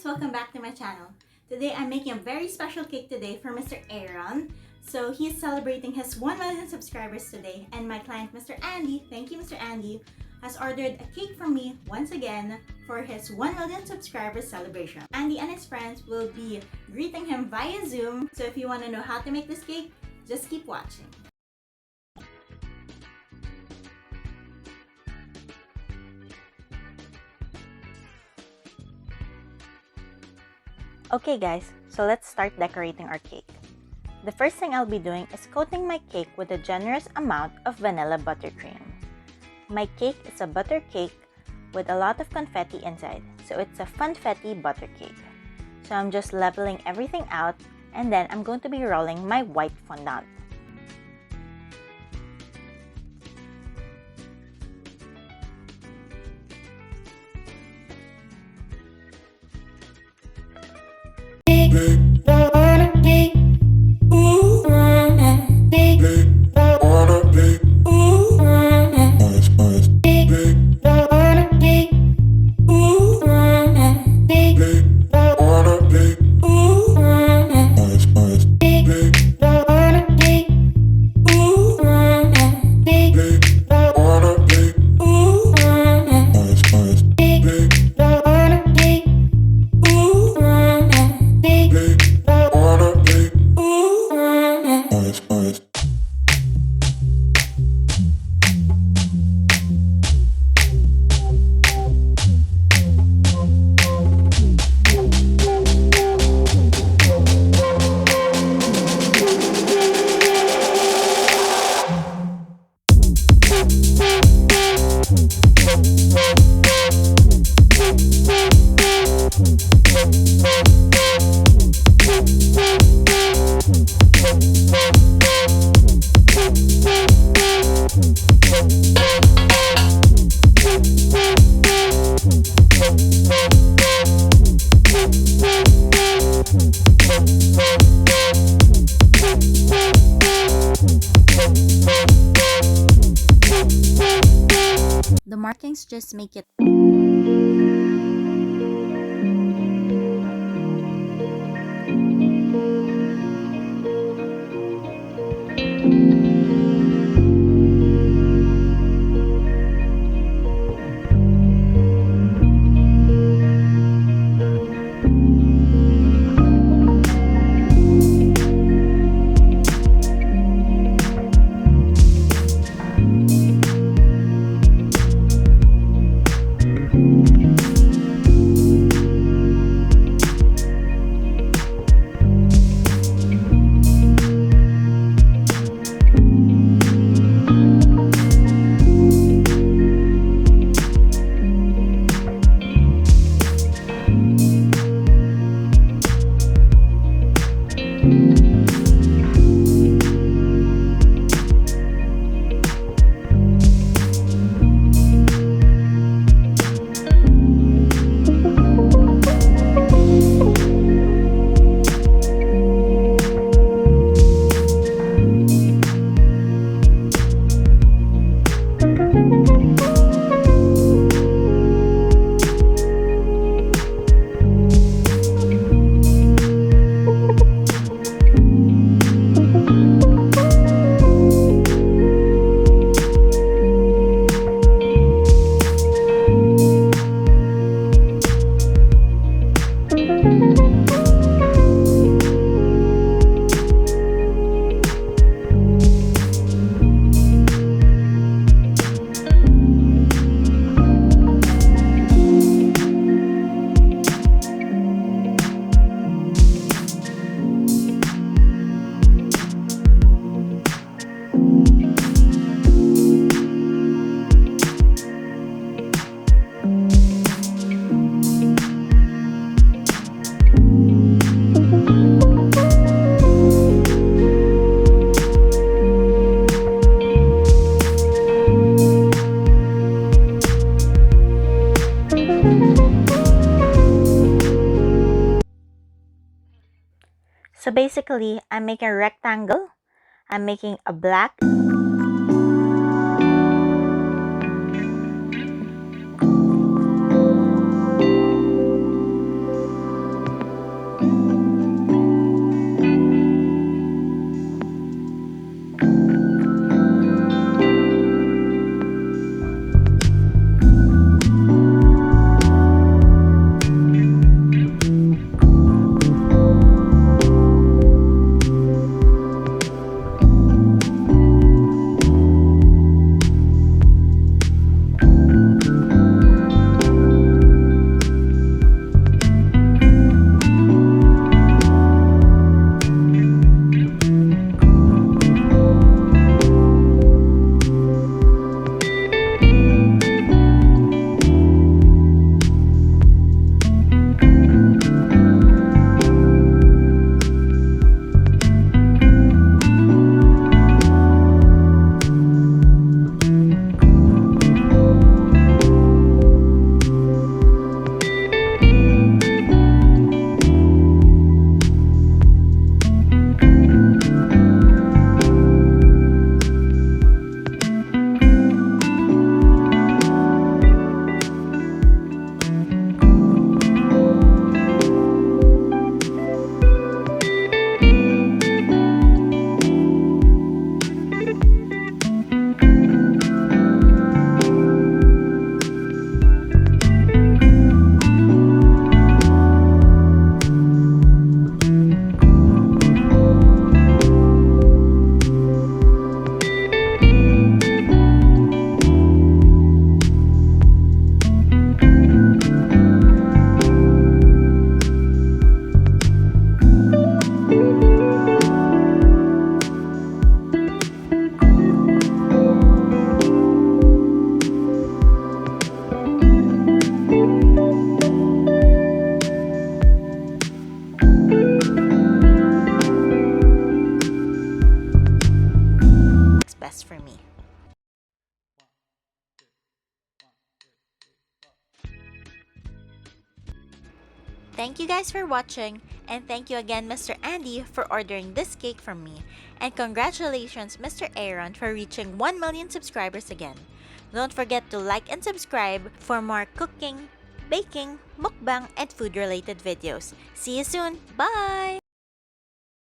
guys, welcome back to my channel. Today I'm making a very special cake today for Mr. Aaron. So he's celebrating his 1 million subscribers today, and my client Mr. Andie, thank you Mr. Andie, has ordered a cake from me once again for his 1 million subscribers celebration. Andie and his friends will be greeting him via Zoom, so if you want to know how to make this cake, just keep watching. Okay guys, so let's start decorating our cake. The first thing I'll be doing is coating my cake with a generous amount of vanilla buttercream. My cake is a butter cake with a lot of confetti inside, so it's a funfetti butter cake. So I'm just leveling everything out, and then I'm going to be rolling my white fondant. The markings just make it So basically, I'm making a rectangle. I'm making a black Thank you guys for watching, and thank you again Mr. Andie for ordering this cake from me. And congratulations Mr. Aaron for reaching 1 million subscribers again. Don't forget to like and subscribe for more cooking, baking, mukbang, and food related videos. See you soon. Bye!